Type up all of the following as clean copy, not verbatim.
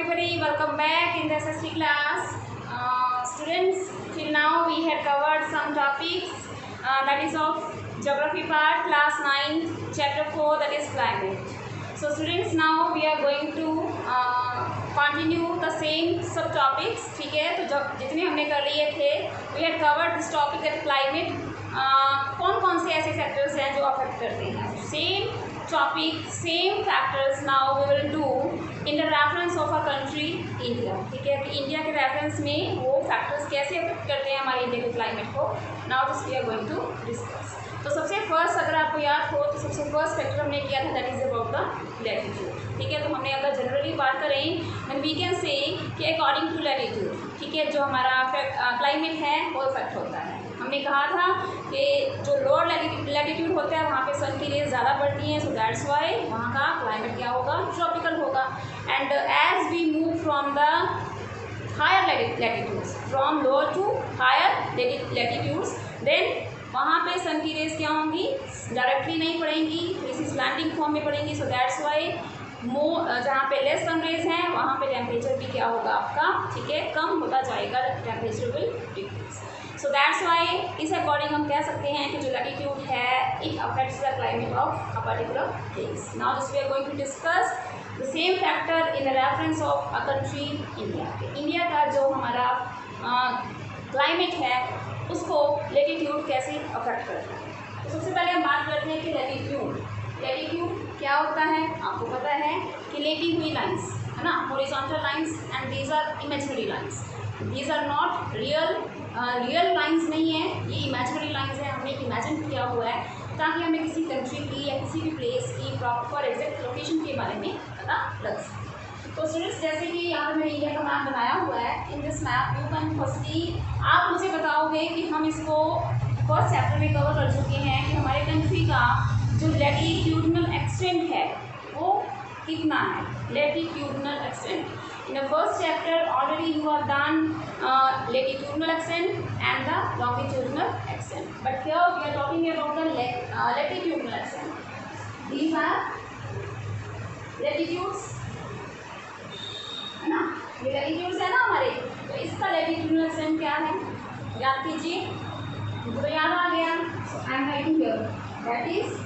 everybody, welcome back in the SST class. Students, till now we had covered some topics that is of geography part, class 9, chapter 4, that is climate. So students, now we are going to continue the same सब topics. ठीक है, तो जब जितने हमने कर लिए थे, we had covered this topic that climate. कौन कौन से ऐसे फैक्टर्स हैं जो अफेक्ट करते हैं. Same topic, same factors now we will do in the reference of a country India. ठीक है, कि इंडिया के रेफरेंस में वो फैक्टर्स कैसे अफेक्ट करते हैं हमारे इंडिया के क्लाइमेट को. Now this we are going to discuss. तो सबसे फर्स्ट, अगर आपको याद हो, तो सबसे फर्स्ट फैक्टर हमने किया था, that is about the latitude. ठीक है, तो हमने अगर जनरली बात करें देन वी कैन से कि अकॉर्डिंग टू लैटिट्यूड, ठीक है, जो हमारा क्लाइमेट है वो इफेक्ट होता है. हमने कहा था कि जो लोअर लैटिट्यूड होता है वहाँ पे सन की रेज ज़्यादा पड़ती हैं, सो दैट्स वाई वहाँ का क्लाइमेट क्या होगा, ट्रॉपिकल होगा. And as we move from the higher latitudes, from lower to higher latitudes, then वहाँ पे सन की रेज क्या होंगी, डायरेक्टली नहीं पड़ेंगी, दिस इज स्लैंटिंग फॉर्म में पड़ेंगी. सो दैट्स वाई जहाँ पे लेस सन रेज हैं वहाँ पे टेम्परेचर भी क्या होगा आपका, ठीक है, कम होता जाएगा, temperature will decrease. So that's why इस अकॉर्डिंग हम कह सकते हैं कि जो लैटिट्यूड है it affects the climate of a particular place. Now this we are going to discuss the same factor in the reference of a country India. India का जो हमारा क्लाइमेट है उसको लैटिट्यूड कैसे अफेक्ट करता है. तो सबसे पहले हम बात करते हैं कि लैटिट्यूड क्या होता है. आपको पता है कि लेटी हुई लाइंस है ना, horizontal lines, and these are imaginary lines. These are not real lines नहीं है, ये इमेजिनरी लाइंस है. हमने इमेजिन किया हुआ है ताकि हमें किसी कंट्री की या किसी भी प्लेस की प्रॉपर एग्जैक्ट लोकेशन के बारे में पता लग सके. तो स्टूडेंट्स, जैसे कि यहाँ मैंने इंडिया का मैप बनाया हुआ है, in this map you can firstly आप मुझे बताओगे कि हम इसको फर्स्ट चैप्टर में कवर कर चुके हैं कि हमारे कंट्री का जो लैटिट्यूडनल एक्सटेंट है वो कितना है. Latitudinal extent in the first chapter already you have done latitudinal extent and the longitudinal extent, but here we are talking about the latitudinal extent. These are latitudes है ना, ये latitudes है ना हमारे. तो इसका latitudinal extent क्या है याद कीजिए, तो याद आ गया. so I am writing here that is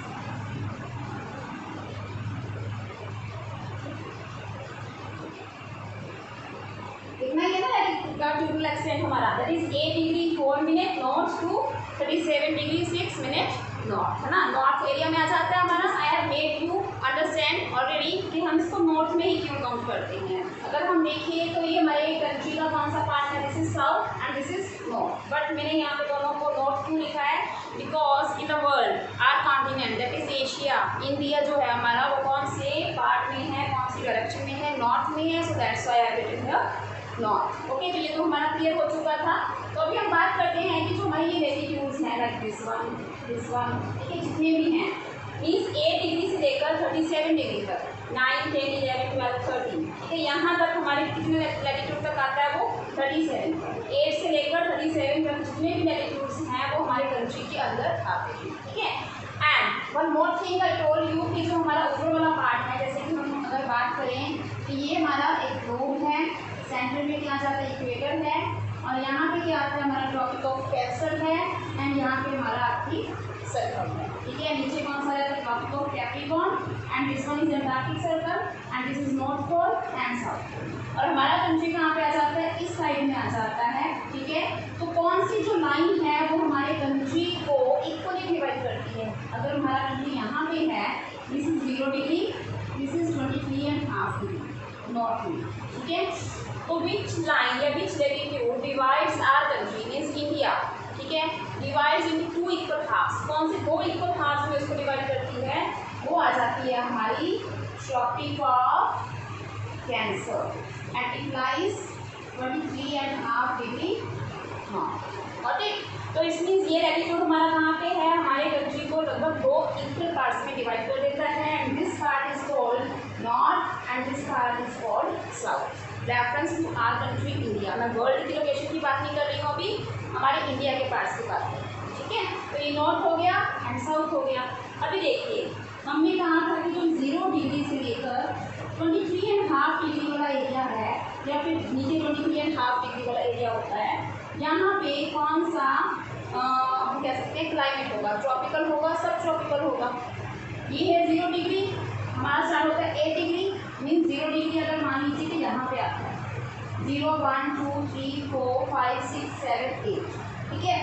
कितना है ना लैटिट्यूडनल एक्सटेंट हमारा, that is 8 degree 4 minute north to 37 degree 6 minute north, है ना. नॉर्थ एरिया में आ जाता है हमारा. I have made you understand already कि हम इसको नॉर्थ में ही क्यों काउंट करते हैं. अगर हम देखें तो ये हमारे कंट्री का कौन सा पार्ट है, this is south and this is north, but मैंने यहाँ पे दोनों को नॉर्थ क्यों लिखा है, because in the world are continent that is Asia, India जो है हमारा वो कौन से पार्ट में है, कौन सी डायरेक्शन में है, नॉर्थ में है. So that's why I have written here north. Okay, तो ये तो हमारा क्लियर हो चुका था. तो अभी हम बात करते हैं कि जो हमारी ये लैटिट्यूड्स हैं, लाइक दिस वन, ठीक है, जितने भी हैं मीन्स 8 डिग्री से लेकर 37 डिग्री तक, 9, 10, 11, 12, 13, ठीक है, यहाँ तक हमारे कितने लैटिट्यूड तक आता है वो 37. 8 से लेकर 37 तक जितने भी लैटिट्यूड्स हैं वो हमारे कंट्री के अंदर आते हैं. ठीक है, and one more thing I told you कि जो हमारा ऊपर वाला पार्ट है, जैसे कि हम अगर बात करें तो ये हमारा एक ग्लोब है, सेंटर में क्या जाता है इक्वेटर है, और यहाँ पे क्या आता है हमारा ट्रॉपिक ऑफ कैप्सर है, एंड यहाँ पे हमारा आपकी सर्कल है. ठीक है, नीचे कौन सा रहता है Tropic of Capricorn, and this one is Antarctic circle, and this is north pole and south pole. और हमारा कंट्री कहाँ पे आ जाता है, इस साइड में आ जाता है. ठीक है, तो कौन सी जो लाइन है वो हमारे कंट्री को इक्वली डिवाइड करती है. अगर हमारा कंट्री यहाँ पे है, this is 0 degree, this is 23.5 degree north में. ठीक है, तो विच लाइन या which latitude divides our country means India, ठीक है, डिवाइड्स इनटू 2 इक्वल हाफ्स. कौन से 2 इक्वल हाफ्स में इसको डिवाइड करती है, वो आ जाती है हमारी Tropic of Cancer, and it lies 23.5 degree north. ठीक, तो इस मीन्स ये लैटिट्यूड हमारा कहाँ पे है, हमारे कंट्री को लगभग 2 इक्वल पार्ट्स में डिवाइड कर देता है, and this part is called north and this part is called south. Reference to our country India. मैं वर्ल्ड की लोकेशन की बात नहीं कर रही हूँ, अभी हमारे इंडिया के पार्ट्स की बात कर रही हूँ. ठीक है, तो ये नॉर्थ हो गया एंड साउथ हो गया. अभी देखिए हमने कहा था कि जो 0 डिग्री से लेकर 23.5 डिग्री वाला एरिया है या फिर नीचे 23.5 डिग्री वाला एरिया होता है, यहाँ पे कौन सा हम कह सकते हैं क्लाइमेट होगा, ट्रॉपिकल होगा, सब ट्रॉपिकल होगा। ये है 0 डिग्री, हमारा स्टार्ट होता है 8 डिग्री, मीन्स 0 डिग्री अगर मान लीजिए कि यहाँ पे आता है 0 1 2 3 4 5 6 7 8, ठीक है।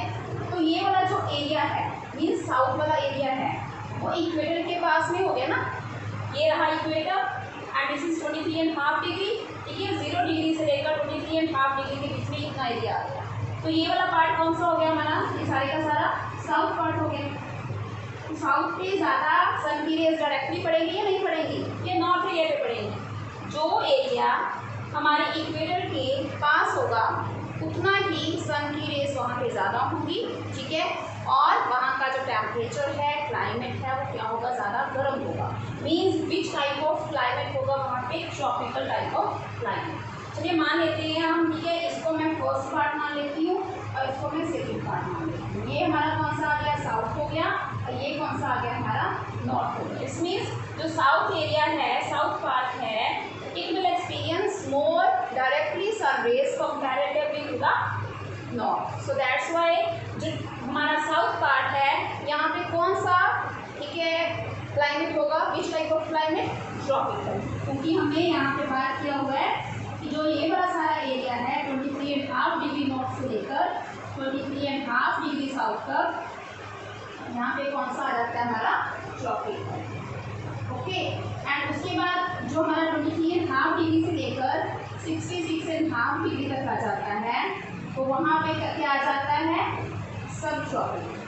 तो ये वाला जो एरिया है मीन्स साउथ वाला एरिया है वो इक्वेटर के पास में हो गया ना, ये रहा equator and this is 23.5 degree, ठीक है। 0 डिग्री से लेकर 23.5 डिग्री के बीच में इतना एरिया आ गया। तो ये वाला पार्ट कौन सा हो गया हमारा, ये सारे का सारा साउथ पार्ट हो गया। तो साउथ पे ज़्यादा सन की रेज डायरेक्टली पड़ेगी या नहीं पड़ेगी, ये नॉर्थ एरिया पे पड़ेगी। जो एरिया हमारे इक्वेटर के पास होगा उतना ही सन की रेज वहाँ पे ज़्यादा होंगी, ठीक है। और वहाँ का जो टेम्परेचर है, क्लाइमेट है, वो क्या होगा, ज़्यादा गर्म होगा। Means which type of climate होगा वहाँ पे, ट्रॉपिकल टाइप ऑफ क्लाइमेट। चलिए मान लेते हैं हम, ठीक है। इसको मैं फर्स्ट पार्ट मान लेती हूँ और इसको मैं सेकेंड पार्ट मान लेती हूँ। ये हमारा कौन सा आ गया, साउथ हो गया, और ये कौन सा आ गया हमारा, नॉर्थ हो गया। इस मीन्स जो साउथ एरिया है, साउथ पार्ट है, it will experience more directly sun rays comparatively to the north. So that's why जो हमारा साउथ पार्ट है यहाँ पे कौन सा, ठीक है, क्लाइमेट होगा, विच टाइप ऑफ क्लाइमेट, ट्रॉपिकल। क्योंकि हमने यहाँ पे बात किया हुआ है कि जो ये बड़ा सारा एरिया है 23.5 डिग्री नॉर्थ से लेकर 23.5 डिग्री साउथ तक, यहाँ पे कौन सा आ जाता है हमारा, ट्रॉपिकल, ओके। एंड उसके बाद जो हमारा 23.5 डिग्री से लेकर 66.5 डिग्री तक आ जाता है, तो वहाँ पे क्या आ जाता है, सब tropical,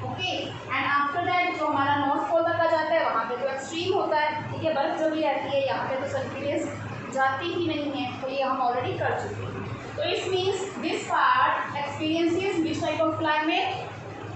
okay. And after that जो हमारा नॉर्थ पोल तक आ जाता है वहाँ पे तो एक्सट्रीम होता है, ठीक है, बर्फ जमी रहती है, यहाँ पे तो सन की रेज जाती ही नहीं है, तो ये हम ऑलरेडी कर चुके हैं। तो it's means this part experiences which type of climate,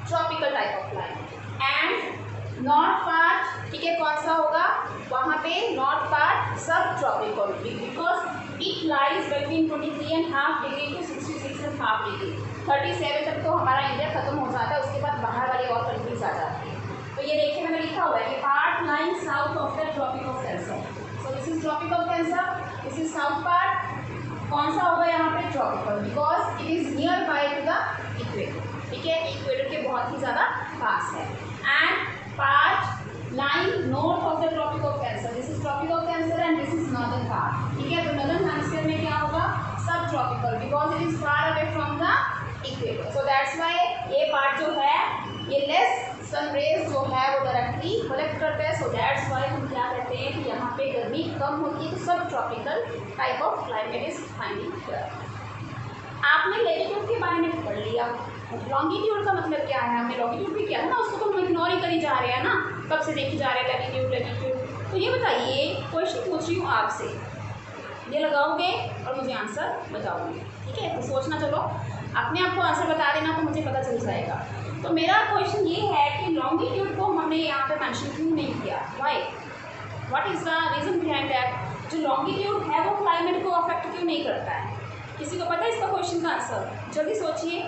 tropical type of climate. And north part, ठीक है, कौन सा होगा, वहाँ पे north part subtropical, because it lies between 23.5 degree to 66.5 degree. 37 तक तो हमारा इंडिया खत्म हो जाता है, उसके बाद बाहर वाली और कंट्रीज आ जाती है। तो ये देखिए मैंने लिखा हुआ है कि part line south of the Tropic of Cancer, so this is Tropic of Cancer, this is south part, कौन सा होगा यहाँ पे, tropical, because it is near by to the equator, ठीक है, इक्वेटर के बहुत ही ज़्यादा पास है। And part line north of the Tropic of Cancer, this is Tropic of Cancer and this is northern part, ठीक है। तो नॉर्दर्न हेमिस्फीयर में क्या होगा, सब tropical, because it is far away from the equator. So that's Y ये part जो है ये लेस सन रेज जो है वो डायरेक्टली कलेक्ट करता है। सो दैट्स वाई हम क्या कहते हैं कि यहाँ पे गर्मी कम होती है, तो सब tropical type of climate is finding here. आपने लैटिट्यूड के बारे में पढ़ लिया, लॉन्गिट्यूड का मतलब क्या है, हमने लॉन्गिट्यूड भी किया है ना, उसको तो हम इग्नोर ही करी जा रहे हैं ना, कब से देखी जा रहे हैं लैटिट्यूड लैटिट्यूड। तो ये बताइए, क्वेश्चन पूछ रही हूँ आपसे, ये लगाओगे और मुझे आंसर बताओगे, ठीक है। तो सोचना, चलो अपने आप को आंसर बता देना तो मुझे पता चल जाएगा। तो मेरा क्वेश्चन ये है कि लॉन्गिट्यूड को हमने यहाँ पे मेंशन क्यों नहीं किया, why, what is the reason behind that. जो लॉन्गिट्यूड है वो क्लाइमेट को अफेक्ट क्यों नहीं करता है, किसी को पता है इसका क्वेश्चन का आंसर, जल्दी सोचिए।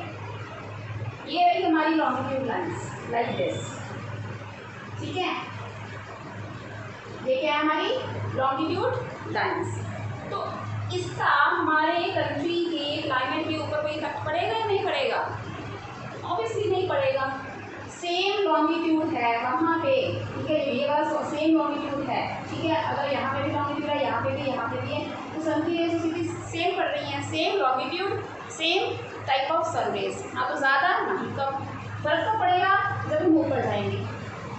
ये रही हमारी लॉन्गिट्यूड लाइन्स लाइक दिस, ठीक है, ये क्या है हमारी लॉन्गिट्यूड लाइन्स। तो इसका हमारे कंट्री के क्लाइमेट के ऊपर कोई इफेक्ट पड़ेगा या नहीं पड़ेगा, ऑब्वियसली नहीं पड़ेगा। सेम लॉन्गिट्यूड है वहाँ पे, ठीक है, ये वाला सेम लॉन्गिट्यूड है, ठीक है, अगर यहाँ पे भी लॉन्गिट्यूड है, यहाँ पे भी है, तो सन की रेज उसी सेम पड़ रही हैं, same longitude, same type of sun rays, ना तो ज़्यादा ना ही कम। फर्क तो पड़ेगा जब हम ऊपर जाएंगे,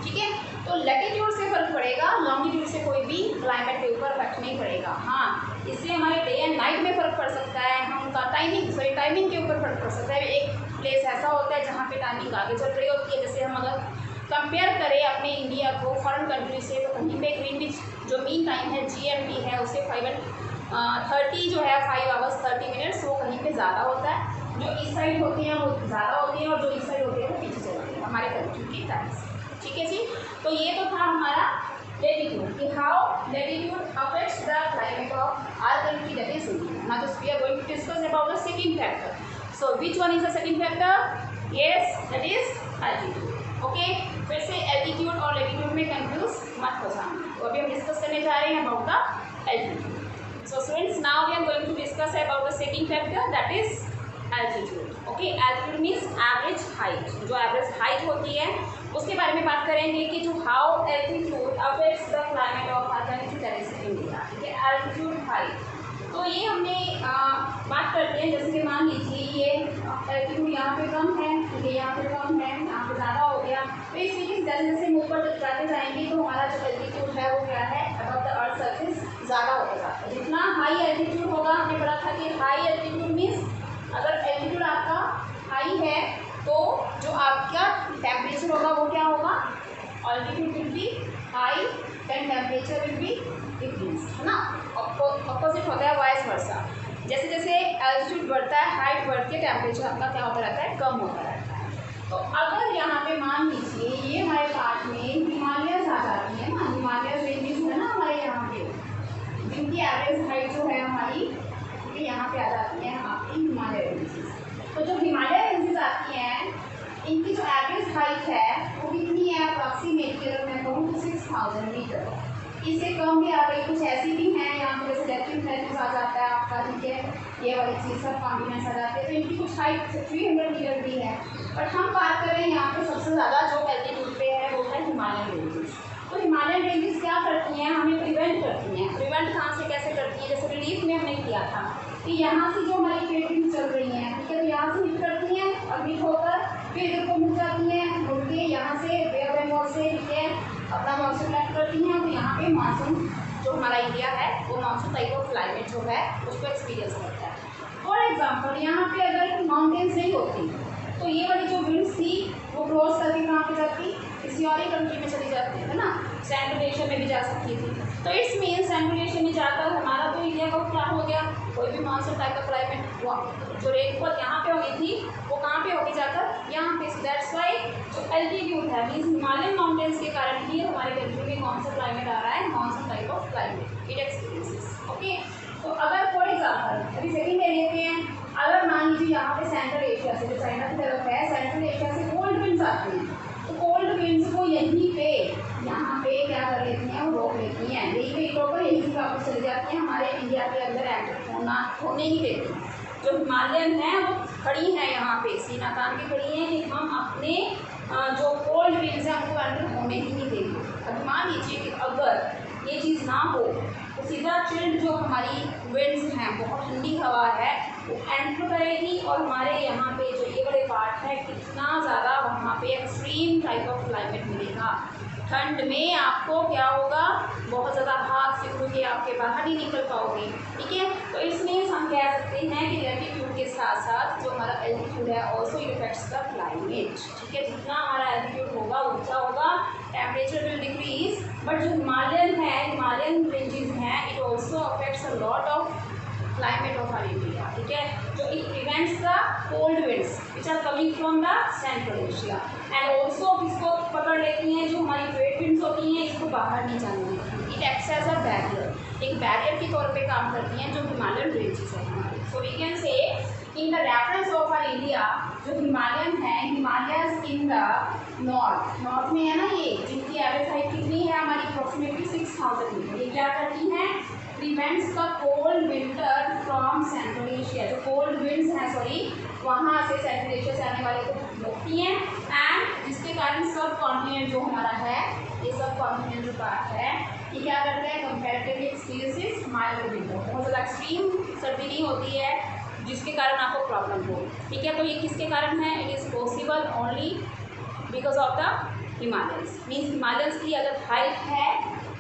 ठीक है। तो लैटिट्यूड से फर्क पड़ेगा, लॉन्गिट्यूड से कोई भी क्लाइमेट के ऊपर इफेक्ट नहीं पड़ेगा। हाँ, इससे हमारे डे एंड नाइट में फ़र्क पड़ सकता है, हम उनका टाइमिंग के ऊपर फर्क पड़ सकता है। एक प्लेस ऐसा होता है जहाँ पे टाइमिंग आगे चल रही होती है, जैसे हम अगर कंपेयर करें अपने इंडिया को फॉरेन कंट्री से, तो कहीं पे ग्रीनविच जो मीन टाइम है GMT है उससे 5:30 जो है 5 आवर्स 30 मिनट्स, वो कहीं पे ज़्यादा होता है। जो इस साइड होती हैं वो ज़्यादा होती हैं और जो इस साइड होती है वो पीछे चलती है हमारे कंट्री की टाइम से, ठीक है जी। तो ये तो था हमारा लैटिट्यूड कि how latitude affects the climate of our country, that is India. Now just we are going to discuss about the second factor. So which one is the second factor? Yes, that is altitude. Okay, फिर से altitude और latitude में confuse मत हो जाना। तो अभी हम डिस्कस करने जा रहे हैं about the altitude. So students, now we are going to discuss about the second factor, that is altitude. Okay, altitude means average height. जो average height होती है उसके बारे में बात करेंगे कि जो how altitude affects the climate of our country, that is India. ठीक है, altitude height। तो ये हमने बात करते हैं, जैसे कि मान लीजिए ये एल्टीट्यूड यहाँ पे कम है, ठीक है, यहाँ पे कम है, यहाँ पे ज़्यादा हो गया। तो इस तरीके से जैसे जैसे हम ऊपर जाते जाएंगे तो हमारा जो एल्टीट्यूड है वो क्या है, अबव द अर्थ सरफेस ज़्यादा होता जाता है। जितना हाई एल्टीट्यूड होगा, हमने पढ़ा था कि हाई एल्टीट्यूड मीन्स अगर एल्टीट्यूड आपका हाई है तो जो आपका टेम्परेचर होगा वो क्या होगा, altitude will be high then temperature will be decrease, है ना। अपोजिट होता है वाइस वर्सा। जैसे जैसे एल्टीट्यूड बढ़ता है, हाइट बढ़ती है, टेम्परेचर आपका क्या होता रहता है, कम होता रहता है। तो अगर यहाँ पे मान लीजिए ये हमारे पास में हिमालयस आ जाती है ना, हिमालयस रेंजेस है ना हमारे यहाँ पे, जिनकी एवरेज हाइट जो है हमारी यहाँ पे आ जाती है आपकी हिमालय रेंजेस। तो जो हिमालय रेंजेस आती हैं इनकी जो एवरेज हाइट है वो कितनी है, अप्रॉक्सीमेटली अगर मैं कहूँ तो 6000 मीटर। इससे कम भी आ गई, कुछ ऐसी भी हैं यहाँ पे, जैसे लेफ्टिन प्लेटूज आ जाता है आपका, ठीक है, ये वाली चीज़ सब कॉन्टिनेंट्स आ जाते हैं, तो इनकी कुछ हाइट 300 मीटर भी है। बट हम बात करें यहाँ पे सबसे ज़्यादा जो एल्टीट्यूड पे है वो है हिमालयन रेंजेस। तो हिमालयन रेंजेस क्या करती हैं, हमें प्रिवेंट करती हैं। प्रिवेंट कहाँ से कैसे करती हैं, जैसे रिलीफ में हमने किया था कि यहाँ से जो हमारी ट्रेडिंग चल रही हैं, ठीक है, तो यहाँ से हिट करती हैं और हिट होकर फिर इधर को मुड़ जाती हैं, मुड़ के यहाँ से बे ऑफ बंगाल से, ठीक है, अपना मॉनसून कलेक्ट करती हैं। तो यहाँ पे मानसून जो हमारा इंडिया है वो मानसून टाइप ऑफ क्लाइमेट जो है उसको एक्सपीरियंस करता है। फॉर एग्जांपल यहाँ पे अगर माउंटेन्स नहीं होती तो ये वाली जो विंड्स थी वो क्रॉस करके कहाँ पे जाती, किसी और ही कंट्री में चली जाती है ना, सेंट्रल एशिया में भी जा सकती थी। तो इट्स मीन सेंट्रल एशिया में जाकर हमारा तो इंडिया का क्या हो गया, कोई भी मानसून टाइप का क्लाइमेट हुआ, जो रेनफॉल यहाँ पे हो गई थी वो कहाँ पे होगी, जाकर यहाँ पे। दैट्स वाई जो एल्टीट्यूड है मीन्स हिमालयन माउंटेन्स के कारण ही हमारे कंट्री में कौन सा क्लाइमेट आ रहा है, monsoon type of climate it experiences. Okay, तो अगर फॉर एग्जाम्पल अभी सेकेंड में लेते हैं, अगर मान लीजिए यहाँ पे सेंट्रल एशिया से, जो चाइना की तरफ है, सेंट्रल एशिया से कोल्ड विंड्स आती हैं, तो कोल्ड विंड्स को यहीं पे यहाँ पे क्या कर लेती हैं, वो रोक लेती हैं, यहीं पे इकोपर यहीं से वापस चली जाती हैं, हमारे इंडिया के अंदर एंटर होने ही देती। जो हिमालयन है वो खड़ी हैं यहाँ पे, सीना तान के खड़ी हैं कि हम अपने जो कोल्ड विंड्स हैं उनको एंटर होने ही नहीं देंगे। अब मान लीजिए कि अगर ये चीज़ ना हो तो सीधा चिल्ड जो हमारी विंड्स हैं, बहुत ठंडी हवा है, वो एंटर करेगी और हमारे यहाँ पे जो ये बड़े पार्ट है कितना ज़्यादा वहाँ पे एक्सट्रीम टाइप ऑफ क्लाइमेट मिलेगा। ठंड में आपको क्या होगा, बहुत ज़्यादा हाथ से क्योंकि आपके बाहर नहीं निकल पाओगे, ठीक है। तो इसमें हम कह सकते हैं कि लैटिट्यूड के साथ साथ जो हमारा एल्टीट्यूड है ऑल्सो इफेक्ट्स द क्लाइमेट, ठीक है। जितना हमारा एल्टीट्यूड होगा ऊंचा होगा, टेम्परेचर विल डिक्रीज। बट जो हिमालयन है, हिमालयन रेंजेस हैं, it also affects a lot of climate of our India, ठीक है, जो it prevents the cold winds which are coming from the Central Asia and also इसको पकड़ लेती हैं, जो हमारी trade winds होती हैं इसको बाहर नहीं जाने देती। It acts as a barrier, एक बैरियर के तौर पे काम करती हैं जो हिमालयन रेंजेस है हमारी। So we can say in the reference of our India, जो हिमालयन है, हिमालयस इन द नॉर्थ में है ना, ये जिनकी एवरेज हाइट कितनी है हमारी, अप्रोक्सीमेटली 6000 मीटर। ये क्या करती हैं, prevents the cold winter from central Asia, जो कोल्ड विंड्स हैं वहाँ से सेंट्रल एशिया से आने वाले को रोकती हैं, एंड जिसके कारण सब कॉन्टिनेंट जो हमारा है, ये सब कॉन्टिनेंट जो पार्ट है, ये क्या करते हैं, कंपैरेटिवली एक्सपीरियंसेस माइल्ड विंटर, बहुत ज़्यादा एक्सट्रीम सर्दी नहीं होती है जिसके कारण आपको प्रॉब्लम हो, ठीक है। तो ये किसके कारण है, it is possible only because of the Himalayans. Means Himalayans की अगर हाइट है,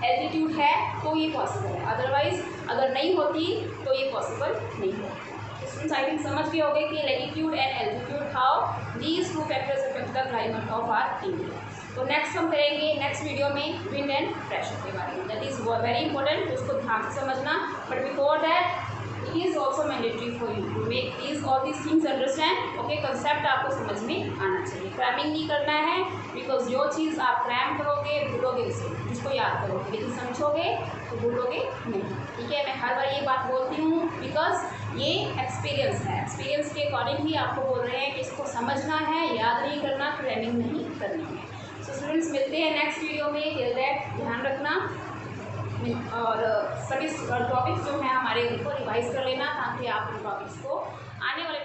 एल्टीट्यूड है तो ये पॉसिबल है, अदरवाइज अगर नहीं होती तो ये पॉसिबल नहीं होता। स्टूडेंट्स आई थिंक समझ गए होंगे कि latitude and altitude how these two factors affect the climate of our India. तो नेक्स्ट हम करेंगे नेक्स्ट वीडियो में विंड एंड प्रेशर के बारे में, दैट इज़ वेरी इंपॉर्टेंट, उसको ध्यान से समझना। But before that is also mandatory for you to make these all these things understand. Okay, concept आपको समझ में आना चाहिए। क्रैमिंग नहीं करना है, बिकॉज जो चीज़ आप क्रैम करोगे भूलोगे उसे, जिसको याद करोगे, लेकिन समझोगे तो भूलोगे नहीं। ठीक है, मैं हर बार ये बात बोलती हूँ बिकॉज ये एक्सपीरियंस है, एक्सपीरियंस के अकॉर्डिंग ही आपको बोल रहे हैं कि इसको समझना है, याद नहीं करना, क्रैमिंग नहीं करनी है। सो स्टूडेंट्स, मिलते हैं नेक्स्ट वीडियो में। टिल दैट ध्यान रखना और सभी टॉपिक्स जो हैं हमारे उनको रिवाइज कर लेना, ताकि आप उन टॉपिक्स को आने वाले